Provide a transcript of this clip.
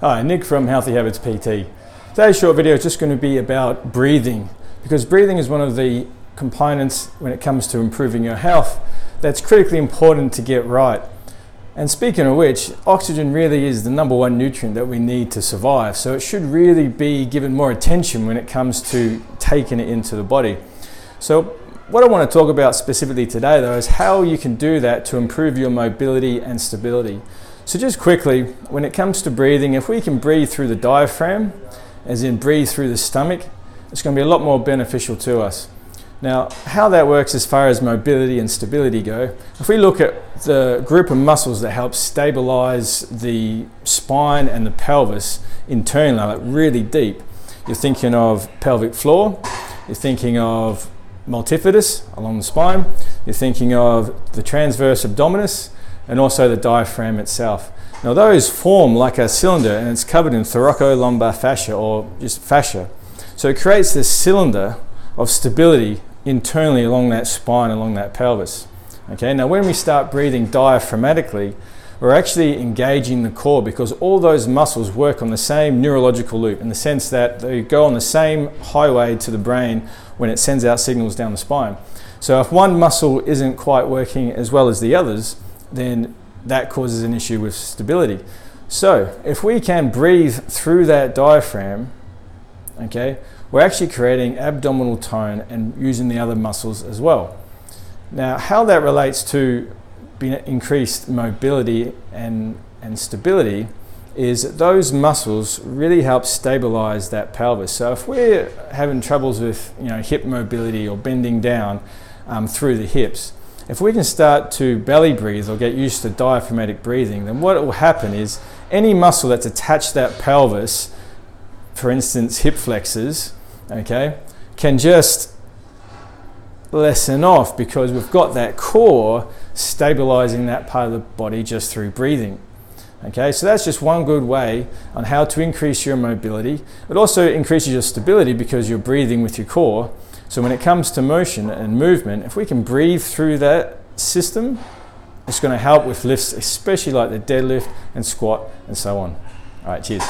Hi, Nick from Healthy Habits PT. Today's short video is just going to be about breathing, because breathing is one of the components when it comes to improving your health that's critically important to get right. And speaking of which, oxygen really is the number one nutrient that we need to survive, so it should really be given more attention when it comes to taking it into the body. So what I want to talk about specifically today though is how you can do that to improve your mobility and stability. So just quickly, when it comes to breathing, if we can breathe through the diaphragm, as in breathe through the stomach, it's going to be a lot more beneficial to us. Now, how that works as far as mobility and stability go, if we look at the group of muscles that help stabilize the spine and the pelvis internally, like really deep, you're thinking of pelvic floor, you're thinking of multifidus along the spine, you're thinking of the transverse abdominis, and also the diaphragm itself. Now those form like a cylinder and it's covered in thoracolumbar fascia, or just fascia. So it creates this cylinder of stability internally along that spine, along that pelvis. Okay, now when we start breathing diaphragmatically, we're actually engaging the core, because all those muscles work on the same neurological loop, in the sense that they go on the same highway to the brain when it sends out signals down the spine. So if one muscle isn't quite working as well as the others, then that causes an issue with stability. So if we can breathe through that diaphragm, okay, we're actually creating abdominal tone and using the other muscles as well. Now, how that relates to increased mobility and stability is that those muscles really help stabilize that pelvis. So if we're having troubles with hip mobility or bending down through the hips, if we can start to belly breathe or get used to diaphragmatic breathing, then what will happen is any muscle that's attached to that pelvis, for instance hip flexors, okay, can just lessen off, because we've got that core stabilizing that part of the body just through breathing. Okay, so that's just one good way on how to increase your mobility. It also increases your stability because you're breathing with your core. So when it comes to motion and movement, if we can breathe through that system, it's going to help with lifts, especially like the deadlift and squat and so on. All right, cheers.